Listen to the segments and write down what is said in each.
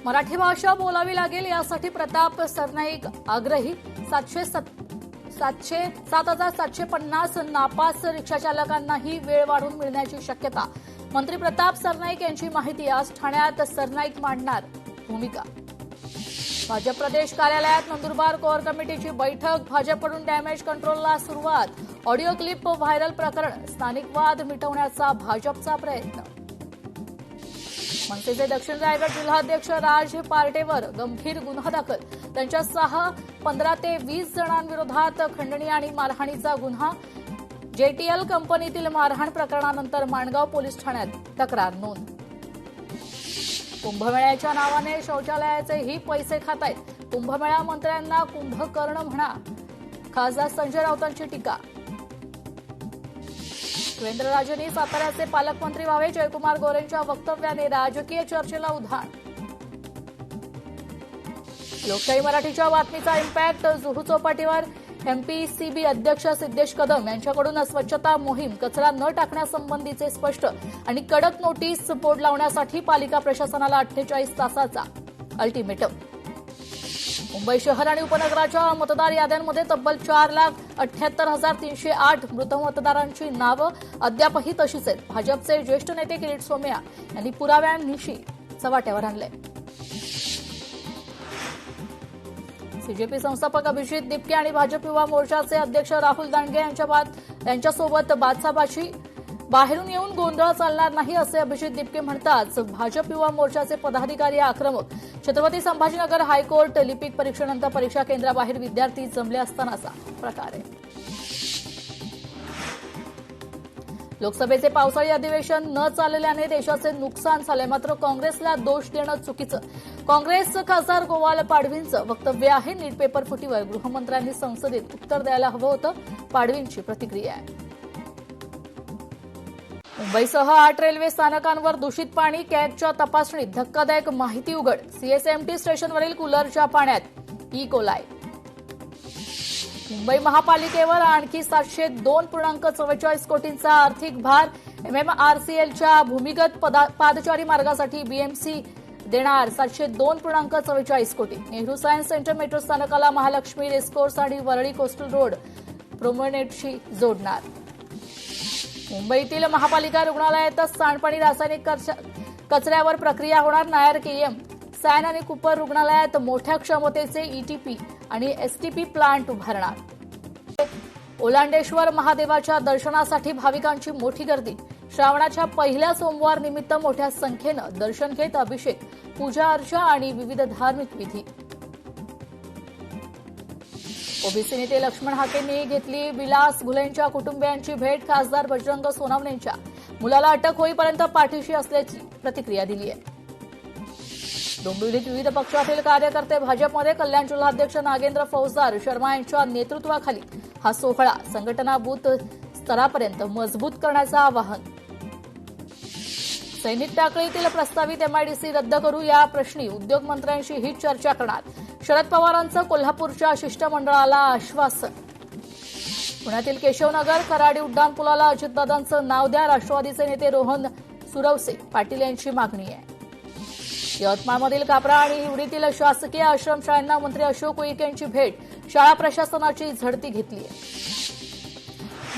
मराठी भाषा बोलावी लागेल यासाठी प्रताप सरनाईक आग्रही 7,750 नापास रिक्षाचालकांनाही वेळ वाढून मिळण्याची शक्यता। मंत्री प्रताप सरनाईक यांची माहिती। आज ठाण्यात सरनाईक मांडणार भूमिका। भाजप प्रदेश कार्यालयात नंदुरबार कोर कमिटीची बैठक। भाजपकडून डॅमेज कंट्रोलला सुरुवात। ऑडिओ क्लिप व्हायरल प्रकरण। स्थानिक वाद मिटवण्याचा भाजपचा प्रयत्न। मनसेचे दक्षिण रायगड जिल्हाध्यक्ष राज पार्टेवर गंभीर गुन्हा दाखल। त्यांच्यासह 15 ते 20 जणांविरोधात खंडणी आणि मारहाणीचा गुन्हा। जेटीएल कंपनीतील मारहाण प्रकरणानंतर माणगाव पोलीस ठाण्यात तक्रार नोंद। कुंभमेळ्याच्या नावाने शौचालयाचेही पैसे खातायत। कुंभमेळा मंत्र्यांना कुंभकर्ण म्हणा। खासदार संजय राऊतांची टीका। सुरेंद्रराजेंनी साताऱ्याचे पालकमंत्री व्हावे। जयकुमार गोरेंच्या वक्तव्याने राजकीय चर्चेला उधाण। लोकशाही मराठीच्या बातमीचा इम्पॅक्ट। जुहू चौपाटीवर एमपीसीबी अध्यक्ष सिद्धेश कदम यांच्याकडून स्वच्छता मोहीम, कचरा न टाकण्यासंबंधीचे स्पष्ट आणि कडक नोटीस बोर्ड लावण्यासाठी पालिका प्रशासनाला 48 तासाचा अल्टिमेटम। मुंबई शहर आणि उपनगराच्या मतदार याद्यांमध्ये तब्बल 4,78,308 मृत मतदारांची नावं अद्यापही तशीच आहेत। भाजपचे ज्येष्ठ नेते किरीट सोमय्या यांनी पुराव्यांनिशी चव्हाट्यावर आणले। सीजेपी संस्थापक अभिजित दिपके आणि भाजप युवा मोर्चाचे अध्यक्ष राहुल दांडगे यांच्यासोबत बाचाबाची। बाहेरून येऊन गोंधळ चालणार नाही असे अभिजित दिपके म्हणतात। भाजप युवा मोर्चाचे पदाधिकारी आक्रमक। छत्रपती संभाजीनगर हायकोर्ट लिपिक परीक्षेनंतर परीक्षा केंद्राबाहेर विद्यार्थी जमले असतानाचा प्रकार आहे। लोकसभेचे पावसाळी अधिवेशन न चालल्याने देशाचे नुकसान झाले, मात्र काँग्रेसला दोष देणं चुकीचं। काँग्रेस खासदार गोवाल पाडवींचं वक्तव्य आहे। नीट पेपर फुटीवर गृहमंत्र्यांनी संसदेत उत्तर द्यायला हवं होतं, पाडवींची प्रतिक्रिया आहे। मुंबईसह 8 रेल्वे स्थानकांवर दूषित पाणी। कॅगच्या तपासणीत धक्कादायक माहिती उघड। सीएसएमटी स्टेशनवरील कूलरच्या पाण्यात ई कोलाई। मुंबई महापालिकेवर आणखी 702.44 कोटींचा आर्थिक भार। एमएमआरसीएलच्या भूमिगत पादचारी मार्गासाठी बीएमसी देणार 702.44 कोटी। नेहरू सायन्स सेंटर मेट्रो स्थानकाला महालक्ष्मी रेसकोर्स आणि वरळी कोस्टल रोड प्रोमेनेडशी जोडणार। मुंबईतील महापालिका रुग्णालयातच सांडपाणी रासायनिक कचऱ्यावर प्रक्रिया होणार। नायर केएम, सॅन आणि कुपर रुग्णालयात मोठ्या क्षमतेचे ईटीपी आणि एसटीपी प्लांट उभारणार। ओलांडेश्वर महादेवाच्या दर्शनासाठी भाविकांची मोठी गर्दी। श्रावणाच्या पहिल्या सोमवार निमित्त मोठ्या संख्येनं दर्शन घेत अभिषेक, पूजा अर्चा आणि विविध धार्मिक विधी। ओबीसी नेते लक्ष्मण हाकेंनी घेतली विलास घुलेंच्या कुटुंबियांची भेट। खासदार बजरंग सोनवणेंच्या मुलाला अटक होईपर्यंत पाठीशी असल्याची प्रतिक्रिया दिली आहे। डोंबिवलीत विविध पक्षातील कार्यकर्ते भाजपमध्ये। कल्याण जिल्हाध्यक्ष नागेंद्र फौजदार शर्मा यांच्या नेतृत्वाखाली हा सोहळा संघटना बूथ स्तरापर्यंत मजबूत करण्याचं आवाहन। सैनिक टाकळीतील प्रस्तावित एमआयडीसी रद्द करू या प्रश्नी उद्योगमंत्र्यांशी ही चर्चा करणार। शरद पवारांचं कोल्हापूरच्या शिष्टमंडळाला आश्वासन। पुण्यातील केशवनगर खराडी उड्डाणपुलाला अजितदादांचं नाव द्या। राष्ट्रवादीचे नेते रोहन सुरवसे पाटील यांची मागणी आहे। यवतमाळमधील कापरा आणि हिवरीतील शासकीय आश्रमशाळांना मंत्री अशोक उईके यांची भेट। शाळा प्रशासनाची झडती घेतली आहे।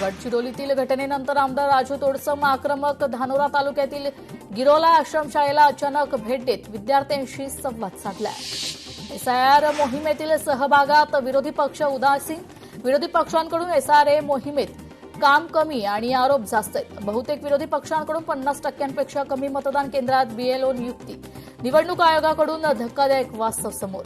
गडचिरोलीतील घटनेनंतर आमदार राजू तोडसम आक्रमक। धानोरा तालुक्यातील गिरोला आश्रमशाळेला अचानक भेट देत विद्यार्थ्यांशी संवाद साधला। एसआयआर मोहिमेतील सहभागात विरोधी पक्ष उदासीन। विरोधी पक्षांकडून एसआरए मोहिमेत काम कमी आणि आरोप जास्त आहेत। बहुतेक विरोधी पक्षांकडून 50% कमी मतदान केंद्रात बीएलओ नियुक्ती। निवडणूक आयोगाकडून धक्कादायक वास्तव समोर।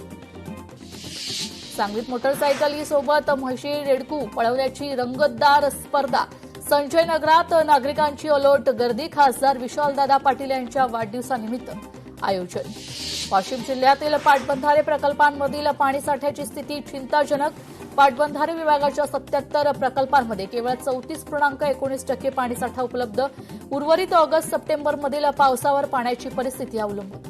सांगलीत मोटरसायकलीसोबत म्हशी रेडकू पळवण्याची रंगतदार स्पर्धा। संजय नगरात नागरिकांची अलोट गर्दी। खासदार विशालदादा पाटील यांच्या वाढदिवसानिमित्त आयोजन। वाशिम जिल्ह्यातील पाटबंधारे प्रकल्पांमधील पाणीसाठ्याची स्थिती चिंताजनक। पाटबंधारे विभागाच्या 77 प्रकल्पांमध्ये केवळ 34.19% पाणीसाठा उपलब्ध। उर्वरित ऑगस्ट सप्टेंबरमधील पावसावर पाण्याची परिस्थिती अवलंबून।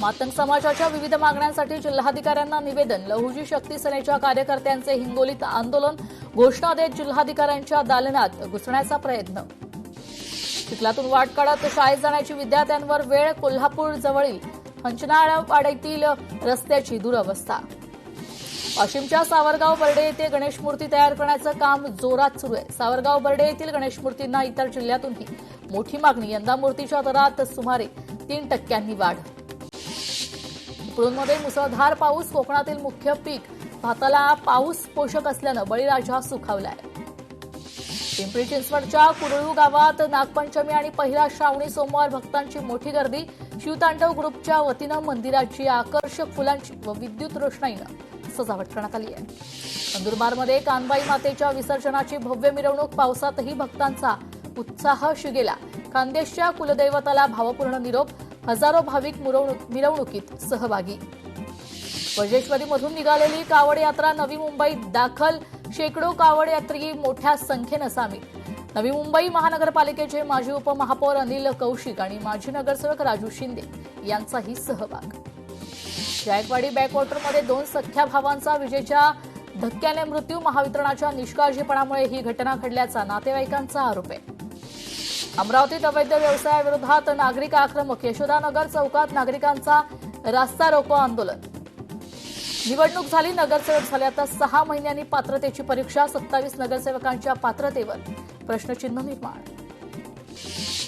मातंग समाजाच्या विविध मागण्यांसाठी जिल्हाधिकाऱ्यांना निवेदन। लहुजी शक्ती सेनेच्या कार्यकर्त्यांचे हिंगोलीत आंदोलन। घोषणा देत जिल्हाधिकाऱ्यांच्या दालनात घुसण्याचा प्रयत्न। चिखलातून वाट काढत शाळेत जाण्याची विद्यार्थ्यांवर वेळ। कोल्हापूर जवळील हंचनाळवाडीतील रस्त्याची दुरवस्था. वाशिमच्या सावरगाव बर्डे येथे गणेश मूर्ती तयार करण्याचं काम जोरात सुरू आहे. सावरगाव बर्डे येथील गणेश मूर्तींना इतर जिल्ह्यातूनही मोठी मागणी. यंदा मूर्तीच्या दरात सुमारे 3% वाढ. चिपळूणमध्ये मुसळधार पाऊस. कोकणातील मुख्य पीक भाताला पाऊस पोषक असल्यानं बळीराजा सुखावलाय. पिंपरी चिंचवडच्या कुरळू गावात नागपंचमी आणि पहिला श्रावणी सोमवार भक्तांची मोठी गर्दी. शिवतांडव ग्रुपच्या वतीनं मंदिराची आकर्षक फुलांची व विद्युत रोषणाईनं सजावट करण्यात आली आहे. नंदुरबारमध्ये कानबाई मातेच्या विसर्जनाची भव्य मिरवणूक. पावसातही भक्तांचा उत्साह शिगेला. खानदेशच्या कुलदैवताला भावपूर्ण निरोप. हजारो भाविक मिरवणुकीत सहभागी. वज्रेश्वरीमधून निघालेली कावड यात्रा नवी मुंबईत दाखल. शेकडो कावड यात्री मोठ्या संख्येनं सामील. नवी मुंबई महानगरपालिकेचे माजी उपमहापौर अनिल कौशिक आणि माजी नगरसेवक राजू शिंदे यांचाही सहभाग. जायकवाडी बॅकवॉटरमध्ये 2 सख्ख्या भावांचा विजेच्या धक्क्याने मृत्यू. महावितरणाच्या निष्काळजीपणामुळे ही घटना घडल्याचा नातेवाईकांचा आरोप आहे. अमरावतीत अवैध व्यवसायाविरोधात नागरिक आक्रमक. यशोदानगर चौकात नागरिकांचा रास्ता रोको आंदोलन. निवडणूक झाली, नगरसेवक झाले. आता 6 महिन्यांनी पात्रतेची परीक्षा. 27 नगरसेवकांच्या पात्रतेवर प्रश्नचिन्ह निर्माण.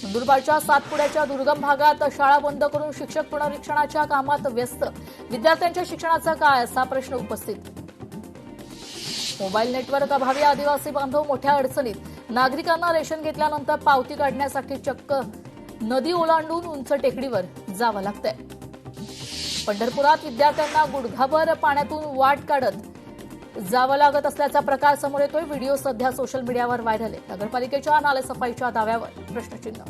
नंदुरबारच्या सातपुड्याच्या दुर्गम भागात शाळा बंद करून शिक्षक पुनरीक्षणाच्या कामात व्यस्त. विद्यार्थ्यांच्या शिक्षणाचा काय असा प्रश्न उपस्थित. मोबाईल नेटवर्क अभावी आदिवासी बांधव मोठ्या अडचणीत. नागरिकांना रेशन घेतल्यानंतर पावती काढण्यासाठी चक्क नदी ओलांडून उंच टेकडीवर जावं लागतंय. पंढरपुरात विद्यार्थ्यांना गुडघाभर पाण्यातून वाट काढत जावं लागत असल्याचा प्रकार समोर येतोय. व्हिडिओ सध्या सोशल मीडियावर व्हायरल आहे. नगरपालिकेच्या नालेसफाईच्या दाव्यावर प्रश्नचिन्ह.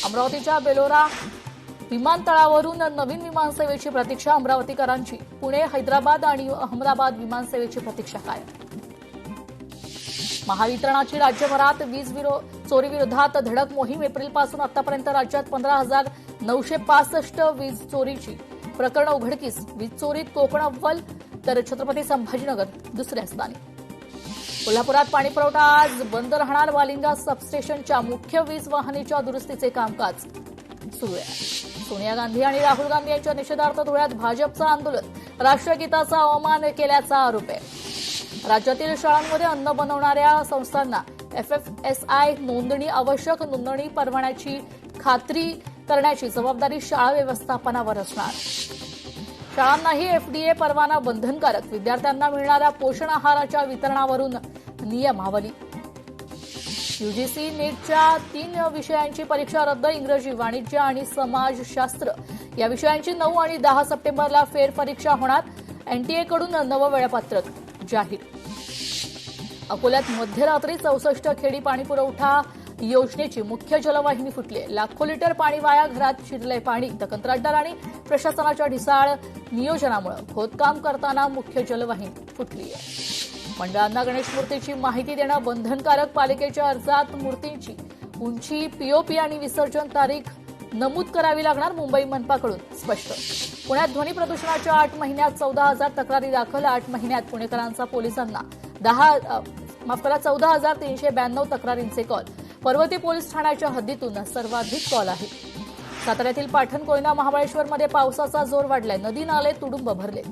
अमरावतीच्या बेलोरा विमानतळावरून नवीन विमानसेवेची प्रतीक्षा. अमरावतीकरांची पुणे, हैदराबाद आणि अहमदाबाद विमानसेवेची प्रतीक्षा काय. महावितरणाची राज्यभरात वीज चोरीविरोधात धडक मोहीम. एप्रिलपासून आतापर्यंत राज्यात 15,965 वीज चोरीची प्रकरणं उघडकीस. वीज चोरीत कोकण अव्वल तर छत्रपती संभाजीनगर दुसऱ्या स्थानी. कोल्हापुरात पाणीपुरवठा आज बंद राहणार. वालिंगा सबस्टेशनच्या मुख्य वीज वाहिनीच्या दुरुस्तीचे कामकाज सुरू आहे. सोनिया गांधी आणि राहुल गांधी यांच्या निषेधार्थ धुळ्यात भाजपचं आंदोलन. राष्ट्रगीताचा अवमान केल्याचा आरोप आहे. राज्यातील शाळांमध्ये अन्न बनवणाऱ्या संस्थांना FFSI नोंदणी आवश्यक. नोंदणी परवान्याची खात्री करण्याची जबाबदारी शाळा व्यवस्थापनावर असणार. शाळांनाही FDA परवाना बंधनकारक. विद्यार्थ्यांना मिळणाऱ्या पोषण आहाराच्या वितरणावरून नियमावली. UGC नीटच्या 3 विषयांची परीक्षा रद्द. इंग्रजी, वाणिज्य आणि समाजशास्त्र या विषयांची 9 आणि 10 सप्टेंबरला फेरपरीक्षा होणार. NTA कडून नवं वेळापत्रक जाहीर. अकोल्यात मध्यरात्री 64 खेडी पाणीपुरवठा योजनेची मुख्य जलवाहिनी फुटली. लाखो लिटर पाणी वाया. घरात शिरलंय पाणी. तर कंत्राटदार आणि प्रशासनाच्या ढिसाळ नियोजनामुळे खोदकाम करताना मुख्य जलवाहिनी फुटली आहे. मंडळांना गणेश मूर्तीची माहिती देणं बंधनकारक. पालिकेच्या अर्जात मूर्तींची उंची, POP आणि विसर्जन तारीख नमूद करावी लागणार. मुंबई मनपाकडून स्पष्ट. पुण्यात ध्वनी प्रदूषणाच्या 8 महिन्यात 14,000 तक्रारी दाखल. 8 महिन्यात पुणेकरांचा पोलिसांना 14,392 तक्रारींचे कॉल. पर्वती पोलीस ठाण्याच्या हद्दीतून सर्वाधिक कॉल आहे. साताऱ्यातील पाटण, कोयना, महाबळेश्वरमध्ये पावसाचा जोर वाढलाय. नदी नाले तुडुंब भरले.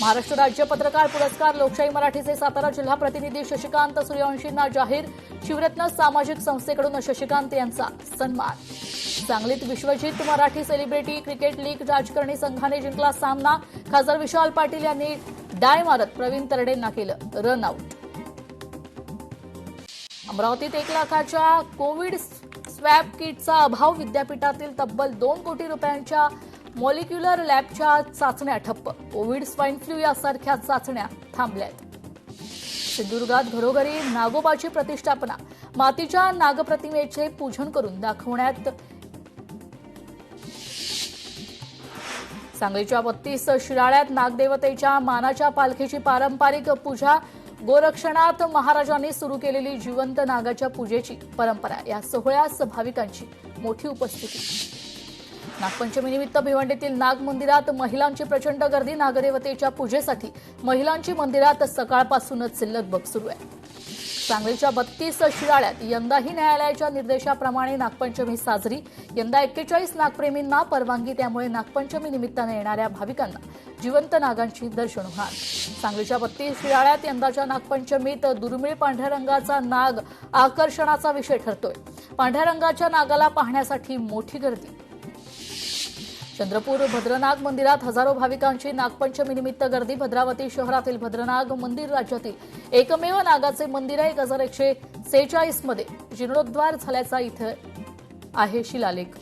महाराष्ट्र राज्य पत्रकार पुरस्कार लोकशाही मराठीचे सातारा जिल्हा प्रतिनिधी शशिकांत सूर्यवंशींना जाहीर. शिवरत्न सामाजिक संस्थेकडून शशिकांत यांचा सन्मान. सांगलीत Vishwajit Marathi celebrity cricket league राजकारणी संघाने जिंकला सामना. खासदार विशाल पाटील यांनी डाय मारत प्रवीण तरडेंना केलं रन आऊट. अमरावतीत 1 लाखाच्या कोविड स्वॅब किटचा अभाव. विद्यापीठातील तब्बल 2 कोटी रुपयांच्या मॉलिक्युलर लॅबच्या चाचण्या ठप्प. कोविड, स्वाईन फ्लू यासारख्या चाचण्या थांबल्यात. सिंधुदुर्गात घरोघरी नागोबाची प्रतिष्ठापना. मातीच्या नागप्रतिमेचे पूजन करून दाखवण्यात. सांगलीच्या 32 शिराळ्यात नागदेवतेच्या मानाच्या पालखीची पारंपरिक पूजा. गोरक्षणात महाराजांनी सुरू केलेली जिवंत नागाच्या पूजेची परंपरा. या सोहळ्यास भाविकांची मोठी उपस्थिती. नागपंचमीनिमित्त भिवंडीतील नाग मंदिरात महिलांची प्रचंड गर्दी. नागदेवतेच्या पूजेसाठी महिलांची मंदिरात सकाळपासूनच लगबग सुरू आहे. सांगलीच्या 32 शिराळ्यात यंदाही न्यायालयाच्या निर्देशाप्रमाणे नागपंचमी साजरी. यंदा 41 नागप्रेमींना परवानगी, त्यामुळे नागपंचमी निमित्ताने येणाऱ्या भाविकांना जिवंत नागांची दर्शन होणार. सांगलीच्या 32 शिराळ्यात यंदाच्या नागपंचमीत दुर्मिळ पांढऱ्या रंगाचा नाग आकर्षणाचा विषय ठरतोय. पांढऱ्या रंगाच्या नागाला पाहण्यासाठी मोठी गर्दी. चंद्रपूर भद्रनाग मंदिरात हजारो भाविकांची नागपंचमी निमित्त गर्दी. भद्रावती शहरातील भद्रनाग मंदिर राज्यातील एकमेव नागाचे मंदिर आहे. 1146 मध्ये जीर्णोद्धार झाल्याचा इथे आहे शिलालेख.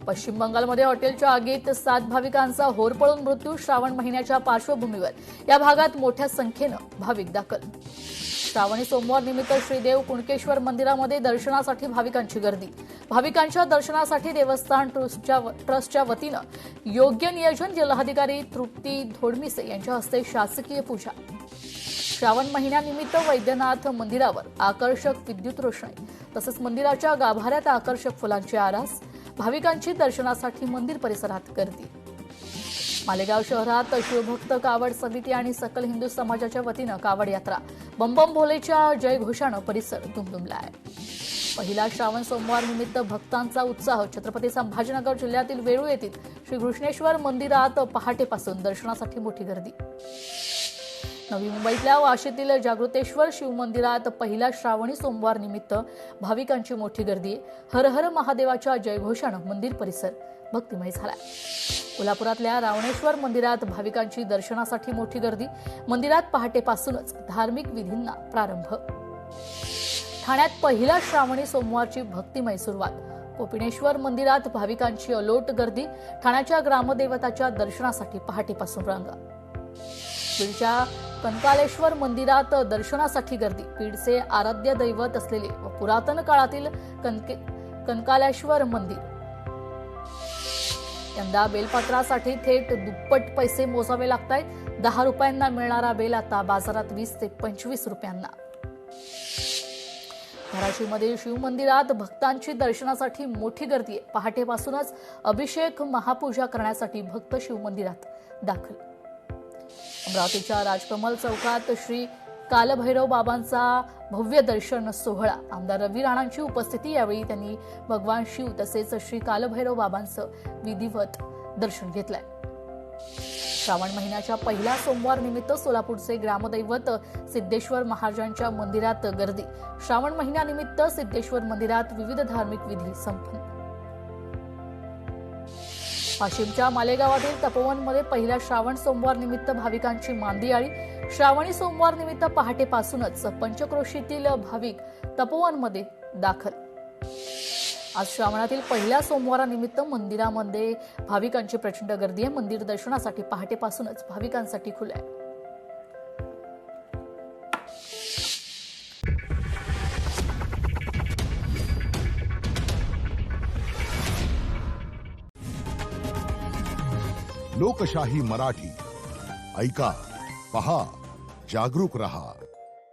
पश्चिम बंगालमध्ये हॉटेलच्या आगीत 7 भाविकांचा होरपळून मृत्यू. श्रावण महिन्याच्या पार्श्वभूमीवर या भागात मोठ्या संख्येनं भाविक दाखल. श्रावणी सोमवार निमित्त श्रीदेव कुणकेश्वर मंदिरामध्ये दर्शनासाठी भाविकांची गर्दी. भाविकांच्या दर्शनासाठी देवस्थान ट्रस्टच्या वतीनं योग्य नियोजन. जिल्हाधिकारी तृप्ती धोडमिसे यांच्या हस्ते शासकीय पूजा. श्रावण महिन्यानिमित्त वैद्यनाथ मंदिरावर आकर्षक विद्युत रोषणाई तसंच मंदिराच्या गाभाऱ्यात आकर्षक फुलांची आरास. भाविकांची दर्शनासाठी मंदिर परिसरात गर्दी. मालेगाव शहरात शिवभक्त कावड समिती आणि सकल हिंदू समाजाच्या वतीनं कावड यात्रा. बंबम भोलेच्या जयघोषानं परिसर दुमदुमला आहे. पहिला श्रावण सोमवार निमित्त भक्तांचा उत्साह. छत्रपती संभाजीनगर जिल्ह्यातील वेरूळ येथील श्री कृष्णेश्वर मंदिरात पहाटेपासून दर्शनासाठी मोठी गर्दी. नवी मुंबईतल्या वाशीतील जागृतेश्वर शिवमंदिरात पहिला श्रावणी सोमवार निमित्त भाविकांची मोठी गर्दी. हर हर महादेवाच्या जयघोषानं मंदिर परिसर भक्तिमय झालाय. कोल्हापुरातल्या रावणेश्वर मंदिरात भाविकांची दर्शनासाठी मोठी गर्दी. मंदिरात पहाटेपासूनच धार्मिक विधींना प्रारंभ. ठाण्यात पहिला श्रावणी सोमवारची भक्तिमय सुरुवात. कोपिनेश्वर मंदिरात भाविकांची अलोट गर्दी. ठाण्याच्या ग्रामदेवताच्या दर्शनासाठी पहाटेपासून रांगा. बीडच्या कनकालेश्वर मंदिरात दर्शनासाठी गर्दी. बीडचे आराध्य दैवत असलेले व पुरातन काळातील कनकालेश्वर मंदिर. यंदा बेलपत्रासाठी थेट दुप्पट पैसे मोजावे लागतायत. 10 रुपयांना मिळणारा बेल आता बाजारात 20 ते 25 रुपयांना. धाराशिवमधील शिवमंदिरात भक्तांची दर्शनासाठी मोठी गर्दी आहे. पहाटेपासूनच अभिषेक महापूजा करण्यासाठी भक्त शिवमंदिरात दाखल. अमरावतीच्या राजकमल चौकात श्री कालभैरव बाबांचा भव्य दर्शन सोहळा. आमदार रवी राणांची उपस्थिती. यावेळी त्यांनी भगवान शिव तसेच श्री कालभैरव बाबांचं विधिवत दर्शन घेतलंय. श्रावण महिन्याच्या पहिल्या सोमवार निमित्त सोलापूरचे ग्रामदैवत सिद्धेश्वर महाराजांच्या मंदिरात गर्दी. श्रावण महिन्यानिमित्त सिद्धेश्वर मंदिरात विविध धार्मिक विधी संपन्न. वाशिमच्या मालेगावातील तपोवनमध्ये पहिल्या श्रावण सोमवार निमित्त भाविकांची मांदियाळी. श्रावणी सोमवार निमित्त पहाटेपासूनच पंचक्रोशीतील भाविक तपोवनमध्ये दाखल. आज श्रावणातील पहिल्या सोमवारानिमित्त मंदिरामध्ये भाविकांची प्रचंड गर्दी आहे. मंदिर दर्शनासाठी पहाटेपासूनच भाविकांसाठी खुले आहे. लोकशाही मराठी ऐका, पहा, जागरूक रहा.